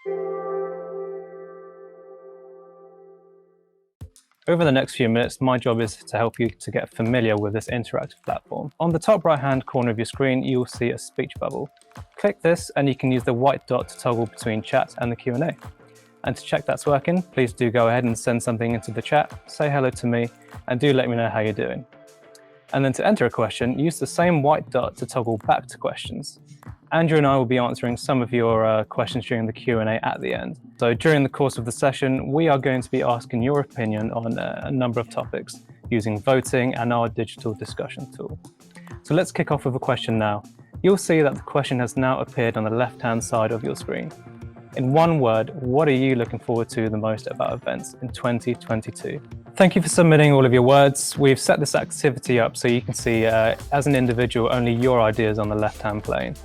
Over the next few minutes, my job is to help you to get familiar with this interactive platform. On the top right-hand corner of your screen, you'll see a speech bubble. Click this and you can use the white dot to toggle between chat and the Q&A. And to check that's working, please do go ahead and send something into the chat, say hello to me, and do let me know how you're doing. And then to enter a question, use the same white dot to toggle back to questions. Andrew and I will be answering some of your questions during the Q&A at the end. So during the course of the session, we are going to be asking your opinion on a number of topics using voting and our digital discussion tool. So let's kick off with a question now. You'll see that the question has now appeared on the left-hand side of your screen. In one word, what are you looking forward to the most about events in 2022? Thank you for submitting all of your words. We've set this activity up so you can see, as an individual, only your ideas on the left-hand plane.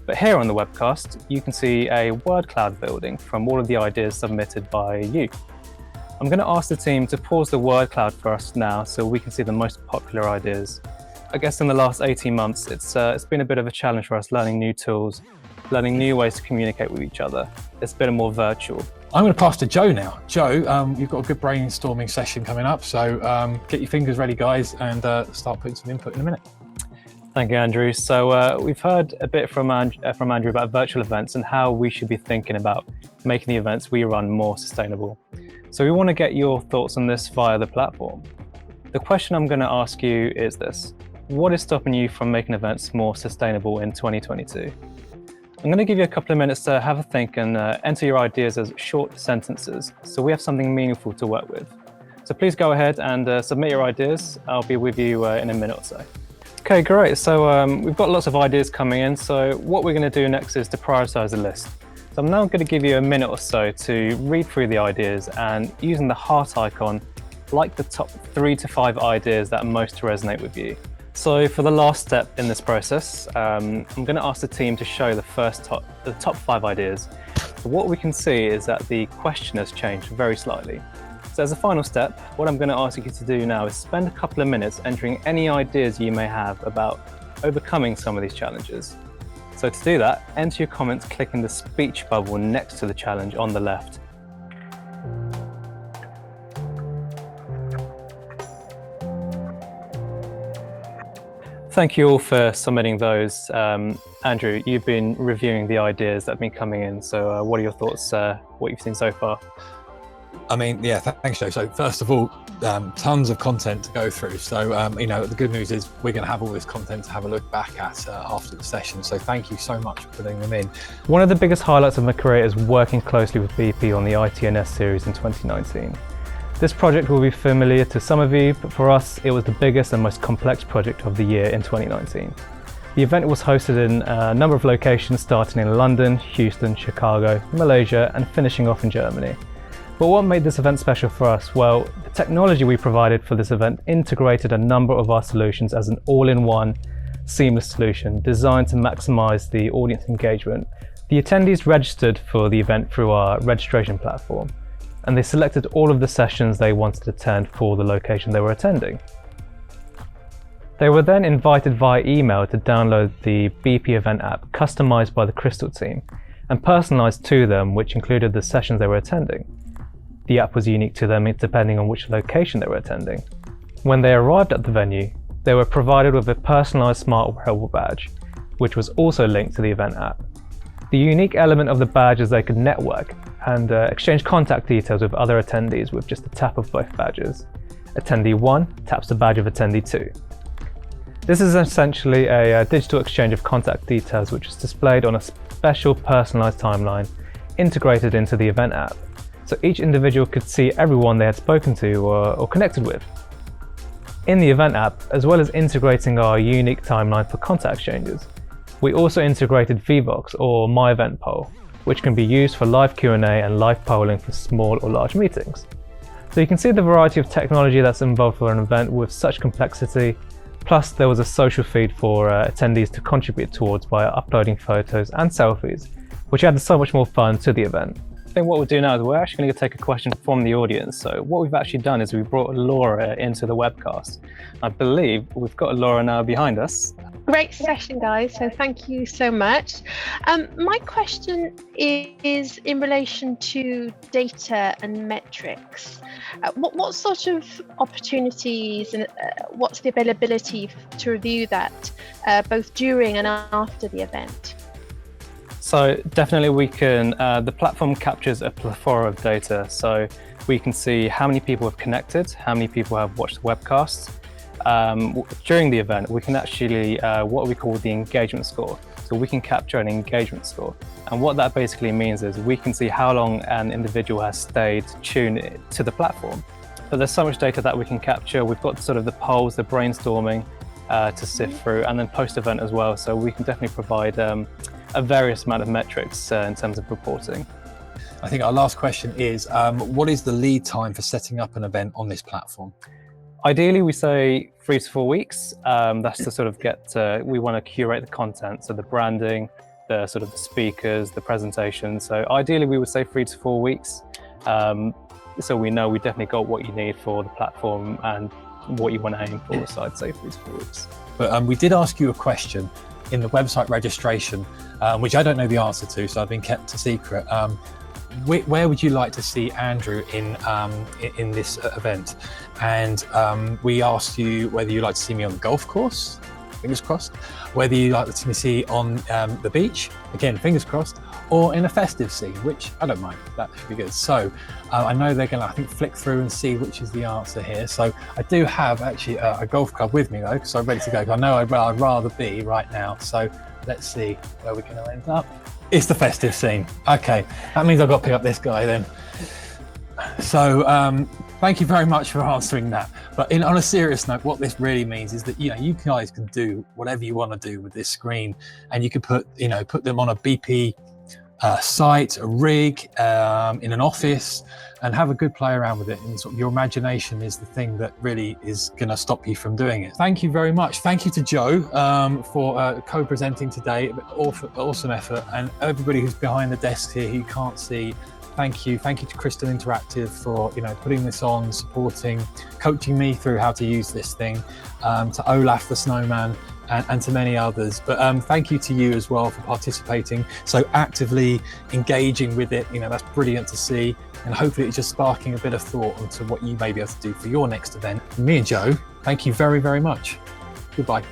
But here on the webcast, you can see a word cloud building from all of the ideas submitted by you. I'm going to ask the team to pause the word cloud for us now so we can see the most popular ideas. I guess in the last 18 months, it's been a bit of a challenge for us learning new tools, learning new ways to communicate with each other. It's been more virtual. I'm going to pass to Joe now. Joe, you've got a good brainstorming session coming up, so get your fingers ready, guys, and start putting some input in a minute. Thank you, Andrew. So we've heard a bit from Andrew about virtual events and how we should be thinking about making the events we run more sustainable. So we want to get your thoughts on this via the platform. The question I'm going to ask you is this: what is stopping you from making events more sustainable in 2022? I'm going to give you a couple of minutes to have a think and enter your ideas as short sentences so we have something meaningful to work with. So please go ahead and submit your ideas. I'll be with you in a minute or so. Okay, great. So we've got lots of ideas coming in. So what we're going to do next is to prioritize the list. So I'm now going to give you a minute or so to read through the ideas and using the heart icon, like the top 3 to 5 ideas that most resonate with you. So for the last step in this process, I'm going to ask the team to show the top 5 ideas. So what we can see is that the question has changed very slightly. So as a final step, what I'm going to ask you to do now is spend a couple of minutes entering any ideas you may have about overcoming some of these challenges. So to do that, enter your comments clicking the speech bubble next to the challenge on the left. Thank you all for submitting those. Andrew, you've been reviewing the ideas that have been coming in. So what are your thoughts, what you've seen so far? I mean, yeah, thanks, Joe. So first of all, tons of content to go through. So, the good news is we're going to have all this content to have a look back at after the session. So thank you so much for putting them in. One of the biggest highlights of my career is working closely with BP on the ITNS series in 2019. This project will be familiar to some of you, but for us, it was the biggest and most complex project of the year in 2019. The event was hosted in a number of locations, starting in London, Houston, Chicago, Malaysia, and finishing off in Germany. But what made this event special for us? Well, the technology we provided for this event integrated a number of our solutions as an all-in-one, seamless solution designed to maximize the audience engagement. The attendees registered for the event through our registration platform, and they selected all of the sessions they wanted to attend for the location they were attending. They were then invited via email to download the BP event app customized by the Crystal team and personalized to them, which included the sessions they were attending. The app was unique to them depending on which location they were attending. When they arrived at the venue, they were provided with a personalized smart wearable badge, which was also linked to the event app. The unique element of the badge is they could network and exchange contact details with other attendees with just a tap of both badges. Attendee 1 taps the badge of attendee 2. This is essentially a digital exchange of contact details which is displayed on a special personalized timeline integrated into the event app. So each individual could see everyone they had spoken to or connected with. In the event app, as well as integrating our unique timeline for contact exchanges, we also integrated Vvox or My Event Poll, which can be used for live Q&A and live polling for small or large meetings. So you can see the variety of technology that's involved for an event with such complexity. Plus there was a social feed for attendees to contribute towards by uploading photos and selfies, which added so much more fun to the event. I think what we'll do now is we're actually going to take a question from the audience. So what we've actually done is we brought Laura into the webcast. I believe we've got Laura now behind us. Great session, guys. So thank you so much. My question is in relation to data and metrics. What sort of opportunities and what's the availability to review that both during and after the event? So definitely we can, the platform captures a plethora of data. So we can see how many people have connected, how many people have watched the webcast. During the event, we can actually, what we call the engagement score. So we can capture an engagement score. And what that basically means is we can see how long an individual has stayed tuned to the platform. But there's so much data that we can capture. We've got sort of the polls, the brainstorming to sift through, and then post-event as well. So we can definitely provide a various amount of metrics in terms of reporting. I think our last question is, what is the lead time for setting up an event on this platform? Ideally, we say 3 to 4 weeks. That's to sort of get, we want to curate the content, so the branding, the sort of the speakers, the presentation. So ideally, we would say 3 to 4 weeks. So we know we definitely got what you need for the platform and what you want to aim for. So I'd say 3 to 4 weeks. But we did ask you a question in the website registration, which I don't know the answer to, so I've been kept a secret. Where would you like to see Andrew in this event? And we asked you whether you'd like to see me on the golf course, fingers crossed, whether you'd like to see on the beach, again, fingers crossed, or in a festive scene, which I don't mind, that should be good. So I know they're gonna, I think, flick through and see which is the answer here. So I do have actually a golf club with me though, because I'm ready to go. I know I'd rather be right now. So let's see where we're gonna end up. It's the festive scene. Okay, that means I've got to pick up this guy then. So thank you very much for answering that. But on a serious note, what this really means is that you guys can do whatever you want to do with this screen, and you can put them on a BP site, a rig, in an office, and have a good play around with it. And sort of your imagination is the thing that really is going to stop you from doing it. Thank you very much. Thank you to Joe for co-presenting today. Awesome effort. And everybody who's behind the desk here who you can't see, thank you. Thank you to Crystal Interactive for putting this on, supporting, coaching me through how to use this thing, to Olaf the Snowman, and to many others. But thank you to you as well for participating, so actively engaging with it. That's brilliant to see, and hopefully it's just sparking a bit of thought onto what you may be able to do for your next event. Me and Joe, thank you very, very much. Goodbye.